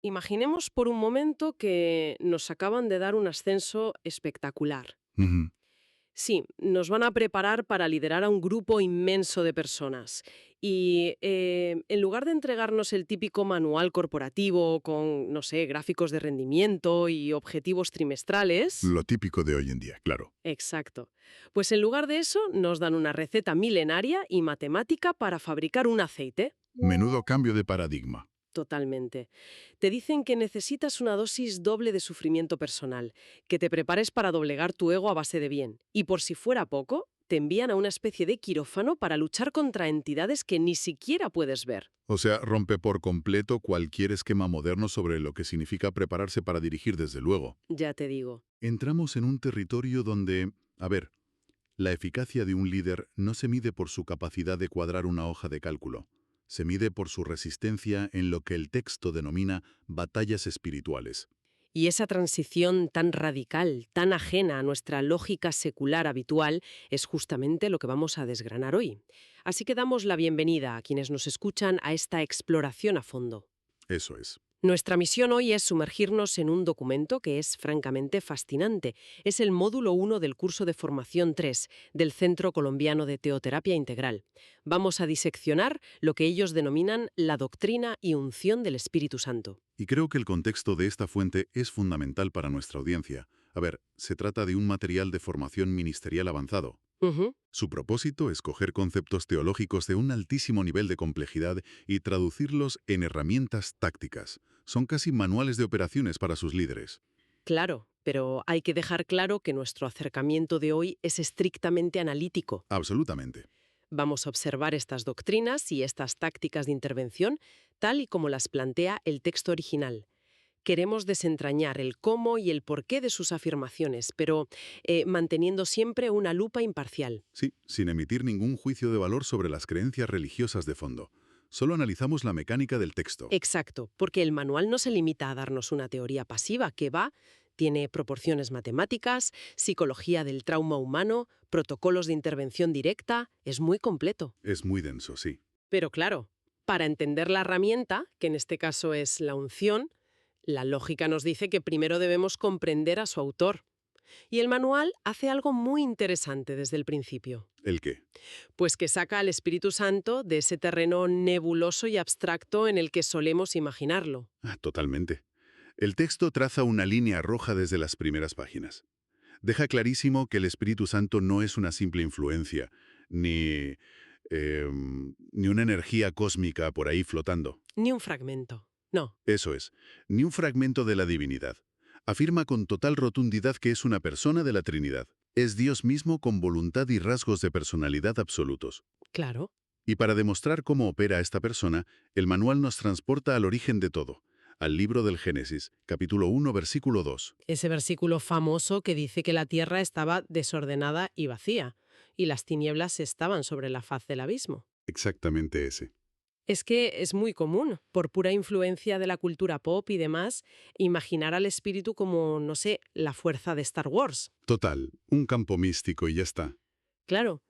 Imaginemos por un momento que nos acaban de dar un ascenso espectacular. Ujú. Sí, nos van a preparar para liderar a un grupo inmenso de personas. Y en lugar de entregarnos el típico manual corporativo con, no sé, gráficos de rendimiento y objetivos trimestrales. Lo típico de hoy en día, claro. Exacto. Pues en lugar de eso, nos dan una receta milenaria y matemática para fabricar un aceite. Menudo cambio de paradigma. Totalmente. Te dicen que necesitas una dosis doble de sufrimiento personal, que te prepares para doblegar tu ego a base de bien. Y por si fuera poco, te envían a una especie de quirófano para luchar contra entidades que ni siquiera puedes ver. O sea, rompe por completo cualquier esquema moderno sobre lo que significa prepararse para dirigir, desde luego. Ya te digo. Entramos en un territorio donde, a ver, la eficacia de un líder no se mide por su capacidad de cuadrar una hoja de cálculo. Se mide por su resistencia en lo que el texto denomina batallas espirituales. Y esa transición tan radical, tan ajena a nuestra lógica secular habitual, es justamente lo que vamos a desgranar hoy. Así que damos la bienvenida a quienes nos escuchan a esta exploración a fondo. Eso es. Nuestra misión hoy es sumergirnos en un documento que es francamente fascinante. Es el módulo 1 del curso de formación 3 del Centro Colombiano de Teoterapia Integral. Vamos a diseccionar lo que ellos denominan la doctrina y unción del Espíritu Santo. Y creo que el contexto de esta fuente es fundamental para nuestra audiencia. A ver, se trata de un material de formación ministerial avanzado. Ujú. Su propósito es coger conceptos teológicos de un altísimo nivel de complejidad y traducirlos en herramientas tácticas. Son casi manuales de operaciones para sus líderes. Claro, pero hay que dejar claro que nuestro acercamiento de hoy es estrictamente analítico. Absolutamente. Vamos a observar estas doctrinas y estas tácticas de intervención tal y como las plantea el texto original. Queremos desentrañar el cómo y el porqué de sus afirmaciones, pero manteniendo siempre una lupa imparcial. Sí, sin emitir ningún juicio de valor sobre las creencias religiosas de fondo. Solo analizamos la mecánica del texto. Exacto, porque el manual no se limita a darnos una teoría pasiva que tiene proporciones matemáticas, psicología del trauma humano, protocolos de intervención directa, es muy completo. Es muy denso, sí. Pero claro, para entender la herramienta, que en este caso es la unción, la lógica nos dice que primero debemos comprender a su autor. Y el manual hace algo muy interesante desde el principio. ¿El qué? Pues que saca al Espíritu Santo de ese terreno nebuloso y abstracto en el que solemos imaginarlo. Totalmente. El texto traza una línea roja desde las primeras páginas. Deja clarísimo que el Espíritu Santo no es una simple influencia, ni una energía cósmica por ahí flotando. Ni un fragmento. No. Eso es, ni un fragmento de la divinidad. Afirma con total rotundidad que es una persona de la Trinidad. Es Dios mismo con voluntad y rasgos de personalidad absolutos. Claro. Y para demostrar cómo opera esta persona, el manual nos transporta al origen de todo, al libro del Génesis, capítulo 1, versículo 2. Ese versículo famoso que dice que la tierra estaba desordenada y vacía, y las tinieblas estaban sobre la faz del abismo. Exactamente ese. Es que es muy común, por pura influencia de la cultura pop y demás, imaginar al espíritu como, no sé, la fuerza de Star Wars. Total, un campo místico y ya está. Claro,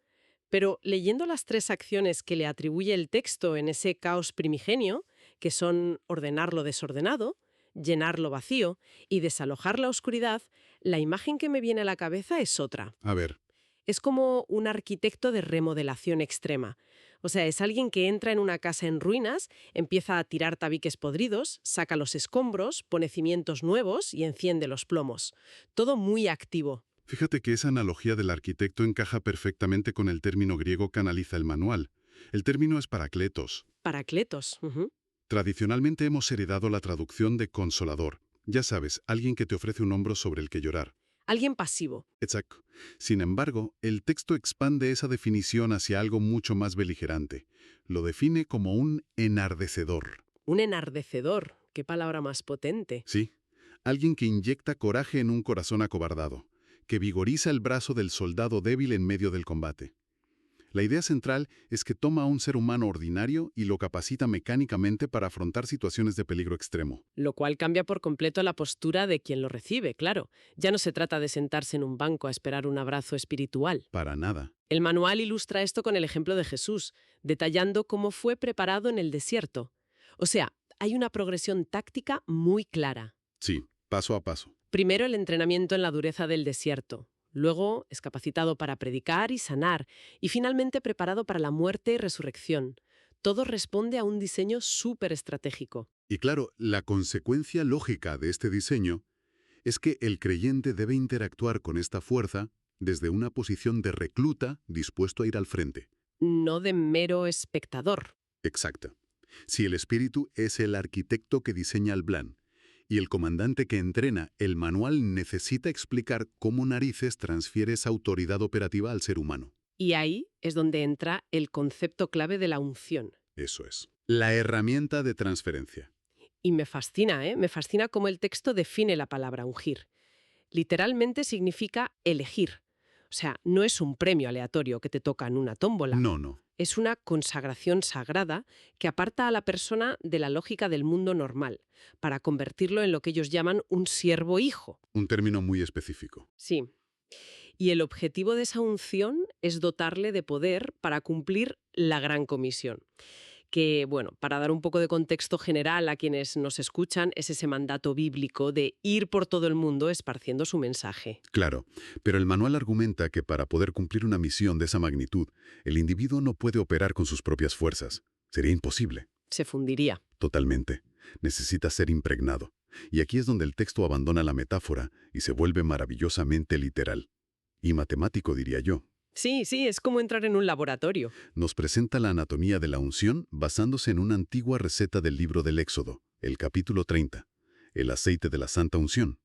pero leyendo las 3 acciones que le atribuye el texto en ese caos primigenio, que son ordenar lo desordenado, llenar lo vacío y desalojar la oscuridad, la imagen que me viene a la cabeza es otra. A ver, Es como un arquitecto de remodelación extrema. O sea, es alguien que entra en una casa en ruinas, empieza a tirar tabiques podridos, saca los escombros, pone cimientos nuevos y enciende los plomos. Todo muy activo. fíjate que esa analogía del arquitecto encaja perfectamente con el término griego que analiza el manual. El término es paracletos. Paracletos. Ujú. Tradicionalmente hemos heredado la traducción de consolador. Ya sabes, alguien que te ofrece un hombro sobre el que llorar. Alguien pasivo. Exacto. Sin embargo, el texto expande esa definición hacia algo mucho más beligerante. Lo define como un enardecedor. Un enardecedor. Qué palabra más potente. Sí, alguien que inyecta coraje en un corazón acobardado, que vigoriza el brazo del soldado débil en medio del combate. La idea central es que toma a un ser humano ordinario y lo capacita mecánicamente para afrontar situaciones de peligro extremo. Lo cual cambia por completo la postura de quien lo recibe, claro. Ya no se trata de sentarse en un banco a esperar un abrazo espiritual. Para nada. El manual ilustra esto con el ejemplo de Jesús, detallando cómo fue preparado en el desierto. O sea, hay una progresión táctica muy clara. Sí, paso a paso. Primero el entrenamiento en la dureza del desierto. Luego es capacitado para predicar y sanar. Y finalmente preparado para la muerte y resurrección. Todo responde a un diseño súper estratégico. Y claro, la consecuencia lógica de este diseño es que el creyente debe interactuar con esta fuerza desde una posición de recluta dispuesto a ir al frente. No de mero espectador. Exacto. Si el espíritu es el arquitecto que diseña el plan y el comandante que entrena, el manual necesita explicar cómo narices transfiere esa autoridad operativa al ser humano. Y ahí es donde entra el concepto clave de la unción. Eso es. La herramienta de transferencia. Y me fascina, ¿eh? Me fascina cómo el texto define la palabra ungir. Literalmente significa elegir. O sea, no es un premio aleatorio que te toca en una tómbola. No. Es una consagración sagrada que aparta a la persona de la lógica del mundo normal, para convertirlo en lo que ellos llaman un siervo hijo. Un término muy específico. Sí. Y el objetivo de esa unción es dotarle de poder para cumplir la gran comisión. Que, bueno, para dar un poco de contexto general a quienes nos escuchan, es ese mandato bíblico de ir por todo el mundo esparciendo su mensaje. Claro, pero el manual argumenta que para poder cumplir una misión de esa magnitud, el individuo no puede operar con sus propias fuerzas. Sería imposible. Se fundiría. Totalmente. Necesita ser impregnado. Y aquí es donde el texto abandona la metáfora y se vuelve maravillosamente literal. Y matemático, diría yo. Sí, es como entrar en un laboratorio. Nos presenta la anatomía de la unción basándose en una antigua receta del libro del Éxodo, el capítulo 30, el aceite de la santa unción.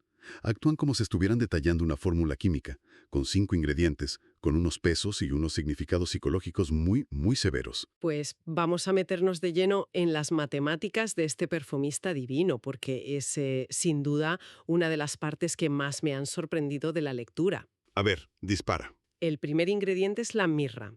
Actúan como si estuvieran detallando una fórmula química, con 5 ingredientes, con unos pesos y unos significados psicológicos muy, muy severos. Pues vamos a meternos de lleno en las matemáticas de este perfumista divino, porque es, sin duda, una de las partes que más me han sorprendido de la lectura. A ver, dispara. El primer ingrediente es la mirra,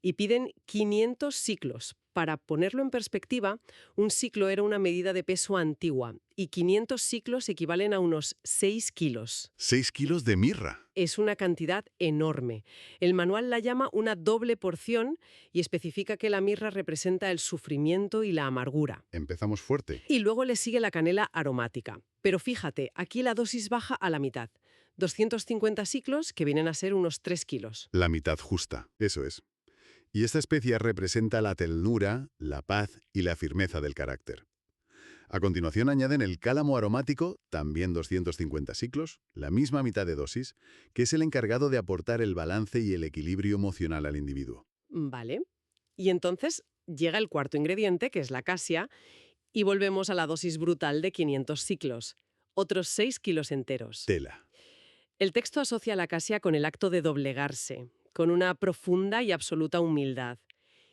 y piden 500 siclos. Para ponerlo en perspectiva, un siclo era una medida de peso antigua, y 500 siclos equivalen a unos 6 kilos. 6 kilos de mirra. Es una cantidad enorme. El manual la llama una doble porción y especifica que la mirra representa el sufrimiento y la amargura. Empezamos fuerte. Y luego le sigue la canela aromática. Pero fíjate, aquí la dosis baja a la mitad. 250 siclos, que vienen a ser unos 3 kilos. La mitad justa, eso es. Y esta especia representa la ternura, la paz y la firmeza del carácter. A continuación añaden el cálamo aromático, también 250 siclos, la misma mitad de dosis, que es el encargado de aportar el balance y el equilibrio emocional al individuo. Vale. Y entonces llega el cuarto ingrediente, que es la casia, y volvemos a la dosis brutal de 500 siclos. Otros 6 kilos enteros. Tela. El texto asocia la casia con el acto de doblegarse, con una profunda y absoluta humildad.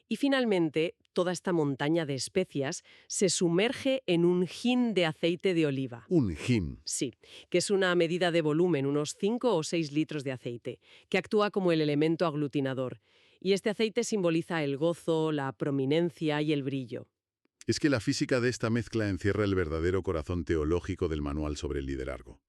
Y finalmente, toda esta montaña de especias se sumerge en un hin de aceite de oliva. Un hin. Sí, que es una medida de volumen, unos 5 o 6 litros de aceite, que actúa como el elemento aglutinador. Y este aceite simboliza el gozo, la prominencia y el brillo. Es que la física de esta mezcla encierra el verdadero corazón teológico del manual sobre el liderazgo.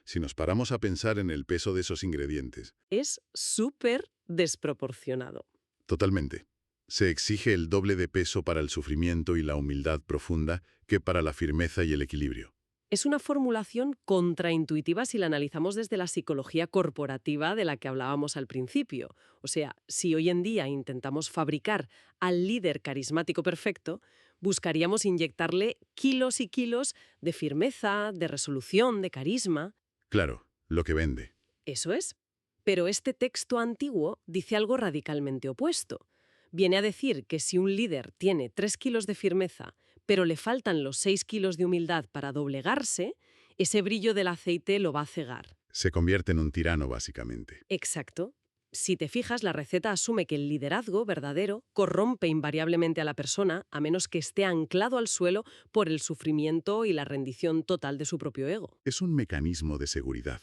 Si nos paramos a pensar en el peso de esos ingredientes. Es súper desproporcionado. Totalmente. Se exige el doble de peso para el sufrimiento y la humildad profunda que para la firmeza y el equilibrio. Es una formulación contraintuitiva si la analizamos desde la psicología corporativa de la que hablábamos al principio. O sea, si hoy en día intentamos fabricar al líder carismático perfecto, buscaríamos inyectarle kilos y kilos de firmeza, de resolución, de carisma. Claro, lo que vende. Eso es. Pero este texto antiguo dice algo radicalmente opuesto. Viene a decir que si un líder tiene 3 kilos de firmeza, pero le faltan los 6 kilos de humildad para doblegarse, ese brillo del aceite lo va a cegar. Se convierte en un tirano, básicamente. Exacto. Si te fijas, la receta asume que el liderazgo verdadero corrompe invariablemente a la persona a menos que esté anclado al suelo por el sufrimiento y la rendición total de su propio ego. Es un mecanismo de seguridad.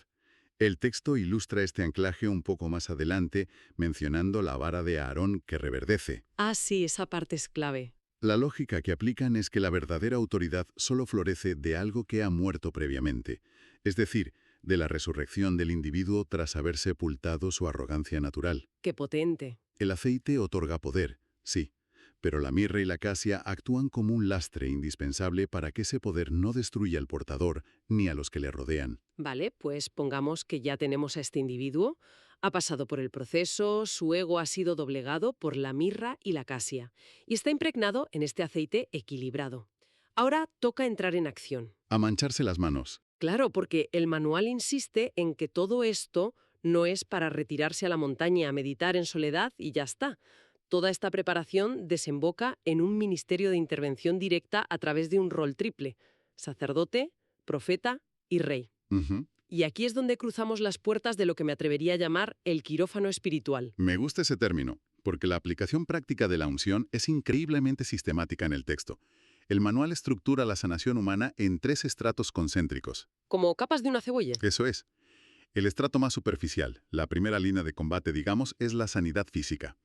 El texto ilustra este anclaje un poco más adelante, mencionando la vara de Aarón que reverdece. Ah, sí, esa parte es clave. La lógica que aplican es que la verdadera autoridad solo florece de algo que ha muerto previamente, es decir, de la resurrección del individuo tras haber sepultado su arrogancia natural. ¡Qué potente! El aceite otorga poder, sí, Pero la mirra y la acacia actúan como un lastre indispensable para que ese poder no destruya al portador ni a los que le rodean. Vale, pues pongamos que ya tenemos a este individuo. Ha pasado por el proceso, su ego ha sido doblegado por la mirra y la acacia, y está impregnado en este aceite equilibrado. Ahora toca entrar en acción. A mancharse las manos. Claro, porque el manual insiste en que todo esto no es para retirarse a la montaña a meditar en soledad y ya está. Toda esta preparación desemboca en un ministerio de intervención directa a través de un rol triple: sacerdote, profeta y rey. Ujú. Y aquí es donde cruzamos las puertas de lo que me atrevería a llamar el quirófano espiritual. Me gusta ese término, porque la aplicación práctica de la unción es increíblemente sistemática en el texto. El manual estructura la sanación humana en 3 estratos concéntricos. Como capas de una cebolla. Eso es. El estrato más superficial, la primera línea de combate, digamos, es la sanidad física.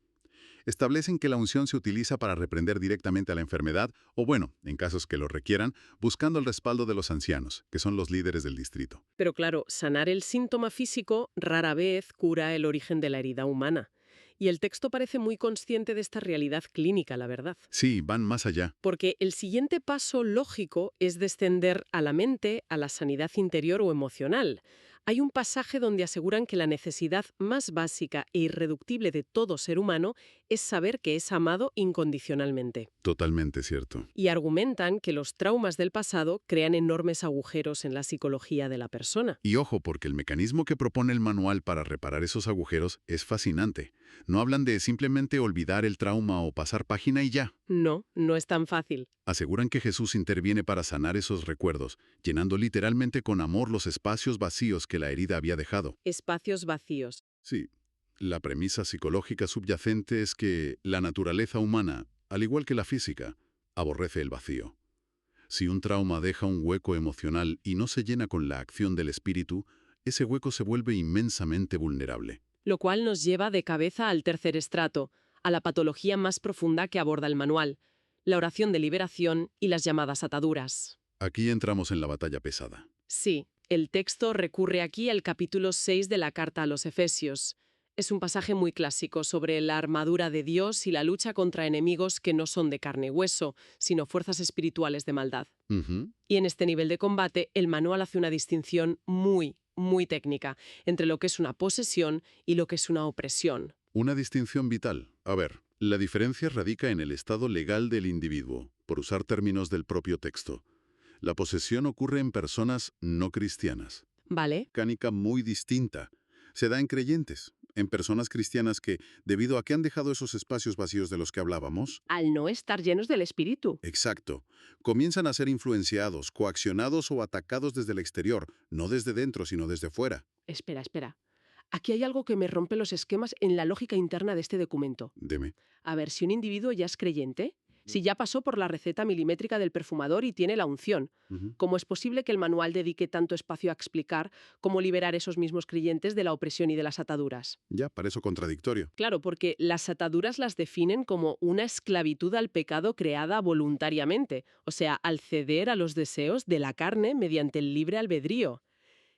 Establecen que la unción se utiliza para reprender directamente a la enfermedad o, bueno, en casos que lo requieran, buscando el respaldo de los ancianos, que son los líderes del distrito. Pero claro, sanar el síntoma físico rara vez cura el origen de la herida humana. Y el texto parece muy consciente de esta realidad clínica, la verdad. Sí, van más allá. Porque el siguiente paso lógico es descender a la mente, a la sanidad interior o emocional. Hay un pasaje donde aseguran que la necesidad más básica e irreductible de todo ser humano es saber que es amado incondicionalmente. Totalmente cierto. Y argumentan que los traumas del pasado crean enormes agujeros en la psicología de la persona. Y ojo, porque el mecanismo que propone el manual para reparar esos agujeros es fascinante. No hablan de simplemente olvidar el trauma o pasar página y ya. No, no es tan fácil. Aseguran que Jesús interviene para sanar esos recuerdos, llenando literalmente con amor los espacios vacíos que la herida había dejado. Espacios vacíos. Sí, la premisa psicológica subyacente es que la naturaleza humana, al igual que la física, aborrece el vacío. Si un trauma deja un hueco emocional y no se llena con la acción del espíritu, ese hueco se vuelve inmensamente vulnerable. Lo cual nos lleva de cabeza al tercer estrato, a la patología más profunda que aborda el manual: la oración de liberación y las llamadas ataduras. Aquí entramos en la batalla pesada. Sí, el texto recurre aquí al capítulo 6 de la carta a los Efesios. Es un pasaje muy clásico sobre la armadura de Dios y la lucha contra enemigos que no son de carne y hueso, sino fuerzas espirituales de maldad. Ujú. Y en este nivel de combate, el manual hace una distinción muy técnica entre lo que es una posesión y lo que es una opresión. Una distinción vital. A ver, la diferencia radica en el estado legal del individuo, por usar términos del propio texto. La posesión ocurre en personas no cristianas. ¿Vale? Mecánica muy distinta. Se da en creyentes, en personas cristianas que, debido a que han dejado esos espacios vacíos de los que hablábamos, Al no estar llenos del espíritu. exacto, comienzan a ser influenciados, coaccionados o atacados desde el exterior, no desde dentro, sino desde fuera. Espera. Aquí hay algo que me rompe los esquemas en la lógica interna de este documento. Deme. A ver, si un individuo ya es creyente, si ya pasó por la receta milimétrica del perfumador y tiene la unción, Ujú. ¿cómo es posible que el manual dedique tanto espacio a explicar cómo liberar a esos mismos creyentes de la opresión y de las ataduras? Ya, parece contradictorio. Claro, porque las ataduras las definen como una esclavitud al pecado creada voluntariamente, o sea, al ceder a los deseos de la carne mediante el libre albedrío.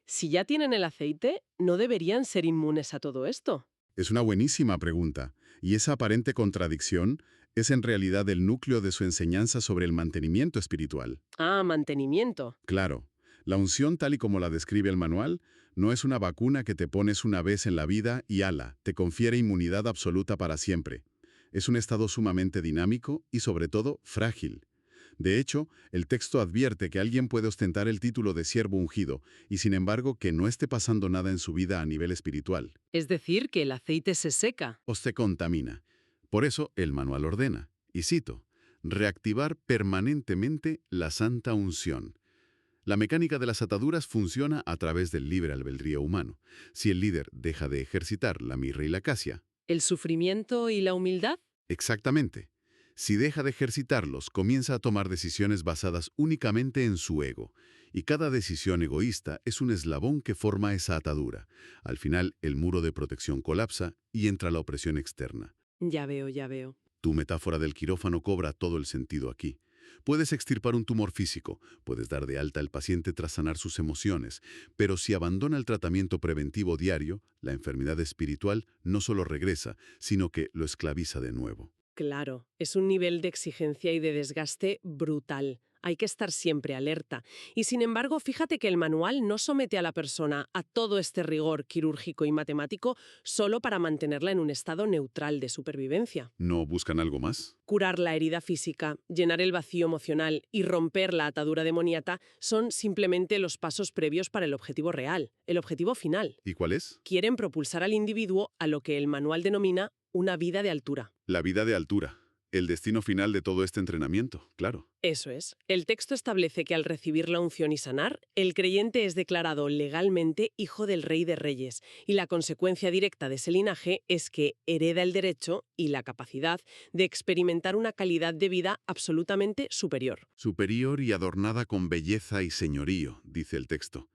Si ya tienen el aceite, ¿no deberían ser inmunes a todo esto? Es una buenísima pregunta, y esa aparente contradicción es en realidad el núcleo de su enseñanza sobre el mantenimiento espiritual. Ah, mantenimiento. Claro, la unción tal y como la describe el manual no es una vacuna que te pones una vez en la vida y ala, te confiere inmunidad absoluta para siempre. Es un estado sumamente dinámico y sobre todo frágil. De hecho, el texto advierte que alguien puede ostentar el título de siervo ungido y sin embargo que no esté pasando nada en su vida a nivel espiritual. Es decir, que el aceite se seca. O se contamina. Por eso el manual ordena, y cito, reactivar permanentemente la santa unción. La mecánica de las ataduras funciona a través del libre albedrío humano. Si el líder deja de ejercitar la mirra y la acacia, ¿El sufrimiento y la humildad? exactamente. Si deja de ejercitarlos, comienza a tomar decisiones basadas únicamente en su ego. Y cada decisión egoísta es un eslabón que forma esa atadura. Al final, el muro de protección colapsa y entra la opresión externa. Ya veo. Tu metáfora del quirófano cobra todo el sentido aquí. Puedes extirpar un tumor físico, puedes dar de alta al paciente tras sanar sus emociones, pero si abandona el tratamiento preventivo diario, la enfermedad espiritual no solo regresa, sino que lo esclaviza de nuevo. Claro, es un nivel de exigencia y de desgaste brutal. Hay que estar siempre alerta. Y sin embargo, fíjate que el manual no somete a la persona a todo este rigor quirúrgico y matemático solo para mantenerla en un estado neutral de supervivencia. ¿No buscan algo más? Curar la herida física, llenar el vacío emocional y romper la atadura demoníaca son simplemente los pasos previos para el objetivo real, el objetivo final. ¿Y cuál es? Quieren propulsar al individuo a lo que el manual denomina una vida de altura. La vida de altura. El destino final de todo este entrenamiento, claro. Eso es. El texto establece que al recibir la unción y sanar, el creyente es declarado legalmente hijo del Rey de Reyes, y la consecuencia directa de ese linaje es que hereda el derecho y la capacidad de experimentar una calidad de vida absolutamente superior. Superior y adornada con belleza y señorío, dice el texto.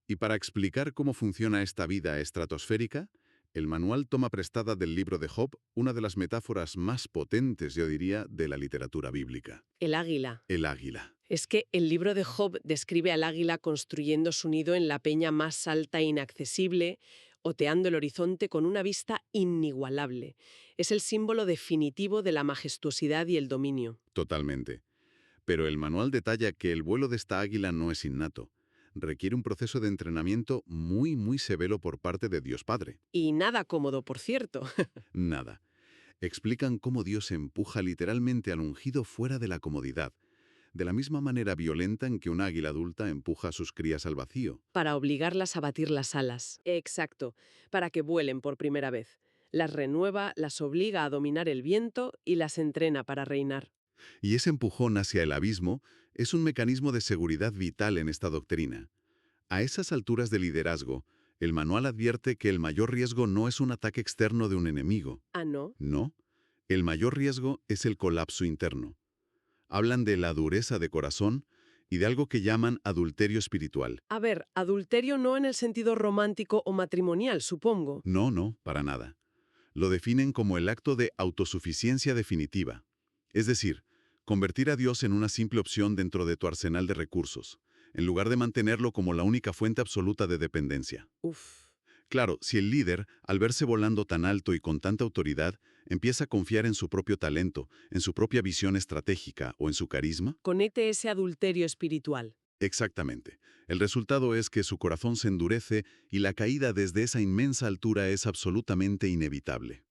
Y para explicar cómo funciona esta vida estratosférica, el manual toma prestada del libro de Job una de las metáforas más potentes, yo diría, de la literatura bíblica. El águila. El águila. Es que el libro de Job describe al águila construyendo su nido en la peña más alta e inaccesible, oteando el horizonte con una vista inigualable. Es el símbolo definitivo de la majestuosidad y el dominio. Totalmente. Pero el manual detalla que el vuelo de esta águila no es innato. Requiere un proceso de entrenamiento muy severo por parte de Dios Padre. Y nada cómodo, por cierto. Nada. Explican cómo Dios empuja literalmente al ungido fuera de la comodidad, de la misma manera violenta en que un águila adulta empuja a sus crías al vacío. Para obligarlas a batir las alas. Exacto, para que vuelen por primera vez. Las renueva, las obliga a dominar el viento y las entrena para reinar. Y ese empujón hacia el abismo es un mecanismo de seguridad vital en esta doctrina. A esas alturas de liderazgo, el manual advierte que el mayor riesgo no es un ataque externo de un enemigo. ¿Ah, no? No, el mayor riesgo es el colapso interno. Hablan de la dureza de corazón y de algo que llaman adulterio espiritual. A ver, adulterio no en el sentido romántico o matrimonial, supongo. No, para nada. Lo definen como el acto de autosuficiencia definitiva. Es decir, convertir a Dios en una simple opción dentro de tu arsenal de recursos, en lugar de mantenerlo como la única fuente absoluta de dependencia. Uf. Claro, si el líder, al verse volando tan alto y con tanta autoridad, empieza a confiar en su propio talento, en su propia visión estratégica o en su carisma, Conecte ese adulterio espiritual. exactamente. El resultado es que su corazón se endurece y la caída desde esa inmensa altura es absolutamente inevitable.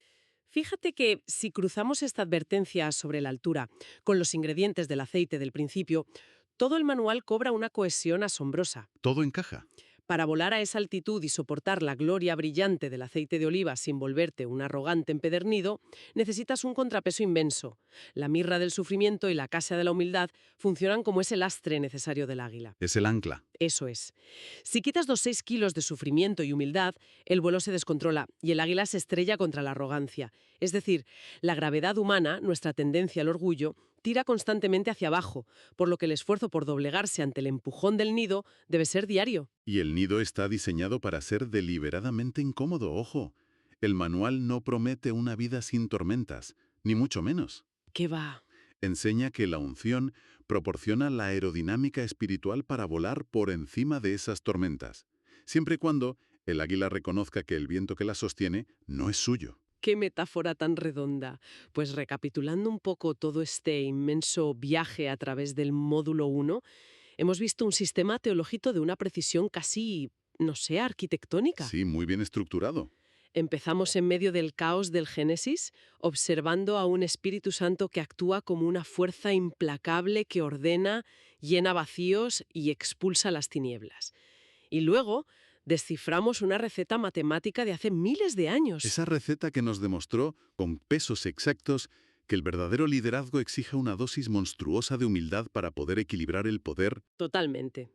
Fíjate que si cruzamos esta advertencia sobre la altura con los ingredientes del aceite del principio, todo el manual cobra una cohesión asombrosa. Todo encaja. Para volar a esa altitud y soportar la gloria brillante del aceite de oliva sin volverte un arrogante empedernido, necesitas un contrapeso inmenso. La mirra del sufrimiento y la cassia de la humildad funcionan como ese lastre necesario del águila. Es el ancla. Eso es. Si quitas los 6 kilos de sufrimiento y humildad, el vuelo se descontrola y el águila se estrella contra la arrogancia. Es decir, la gravedad humana, nuestra tendencia al orgullo, tira constantemente hacia abajo, por lo que el esfuerzo por doblegarse ante el empujón del nido debe ser diario. Y el nido está diseñado para ser deliberadamente incómodo, ojo. El manual no promete una vida sin tormentas, ni mucho menos. ¿Qué va? Enseña que la unción proporciona la aerodinámica espiritual para volar por encima de esas tormentas, siempre y cuando el águila reconozca que el viento que la sostiene no es suyo. ¡Qué metáfora tan redonda! Pues recapitulando un poco todo este inmenso viaje a través del módulo 1, hemos visto un sistema teológico de una precisión casi, no sé, arquitectónica. Sí, muy bien estructurado. Empezamos en medio del caos del Génesis, observando a un Espíritu Santo que actúa como una fuerza implacable que ordena, llena vacíos y expulsa las tinieblas. Y luego desciframos una receta matemática de hace miles de años. Esa receta que nos demostró, con pesos exactos, que el verdadero liderazgo exige una dosis monstruosa de humildad para poder equilibrar el poder. Totalmente.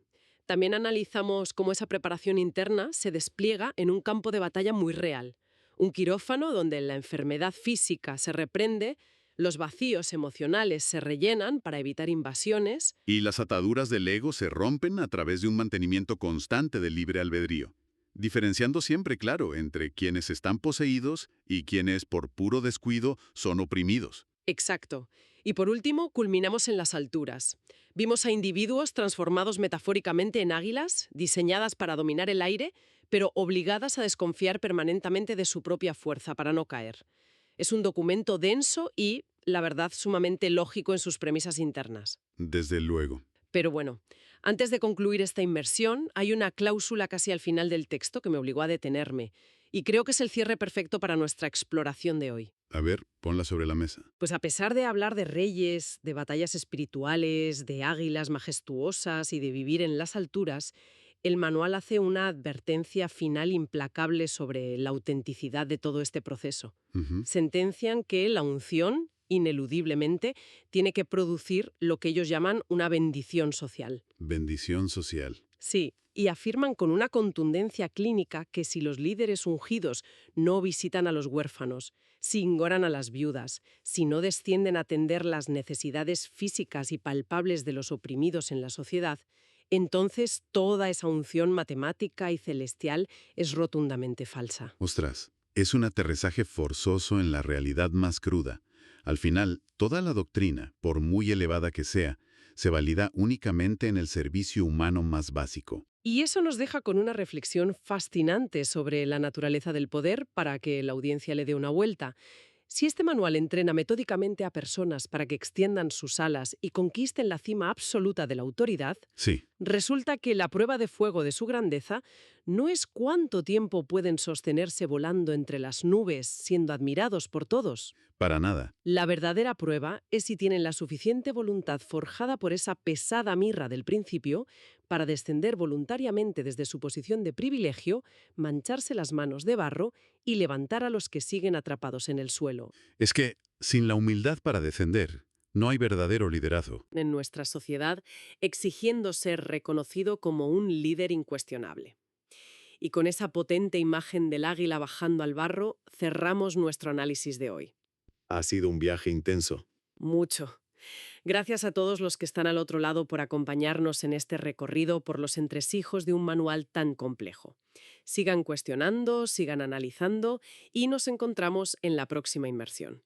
También analizamos cómo esa preparación interna se despliega en un campo de batalla muy real. Un quirófano donde la enfermedad física se reprende, los vacíos emocionales se rellenan para evitar invasiones. Y las ataduras del ego se rompen a través de un mantenimiento constante del libre albedrío, diferenciando siempre, claro, entre quienes están poseídos y quienes, por puro descuido, son oprimidos. Exacto. Y por último, culminamos en las alturas. Vimos a individuos transformados metafóricamente en águilas, diseñadas para dominar el aire, pero obligadas a desconfiar permanentemente de su propia fuerza para no caer. Es un documento denso y, la verdad, sumamente lógico en sus premisas internas. Desde luego. Pero bueno, antes de concluir esta inmersión, hay una cláusula casi al final del texto que me obligó a detenerme, y creo que es el cierre perfecto para nuestra exploración de hoy. A ver, ponla sobre la mesa. Pues a pesar de hablar de reyes, de batallas espirituales, de águilas majestuosas y de vivir en las alturas, el manual hace una advertencia final implacable sobre la autenticidad de todo este proceso. Ujú. Sentencian que la unción, ineludiblemente, tiene que producir lo que ellos llaman una bendición social. Bendición social. Sí, y afirman con una contundencia clínica que si los líderes ungidos no visitan a los huérfanos, si ignoran a las viudas, si no descienden a atender las necesidades físicas y palpables de los oprimidos en la sociedad, entonces toda esa unción matemática y celestial es rotundamente falsa. Ostras, es un aterrizaje forzoso en la realidad más cruda. Al final, toda la doctrina, por muy elevada que sea, se valida únicamente en el servicio humano más básico. Y eso nos deja con una reflexión fascinante sobre la naturaleza del poder para que la audiencia le dé una vuelta. Si este manual entrena metódicamente a personas para que extiendan sus alas y conquisten la cima absoluta de la autoridad, Sí, resulta que la prueba de fuego de su grandeza no es cuánto tiempo pueden sostenerse volando entre las nubes siendo admirados por todos. para nada. La verdadera prueba es si tienen la suficiente voluntad forjada por esa pesada mirra del principio para descender voluntariamente desde su posición de privilegio, mancharse las manos de barro y levantar a los que siguen atrapados en el suelo. Es que, sin la humildad para descender, no hay verdadero liderazgo. En nuestra sociedad, exigiendo ser reconocido como un líder incuestionable. Y con esa potente imagen del águila bajando al barro, cerramos nuestro análisis de hoy. Ha sido un viaje intenso. Mucho. Gracias a todos los que están al otro lado por acompañarnos en este recorrido por los entresijos de un manual tan complejo. Sigan cuestionando, sigan analizando y nos encontramos en la próxima inmersión.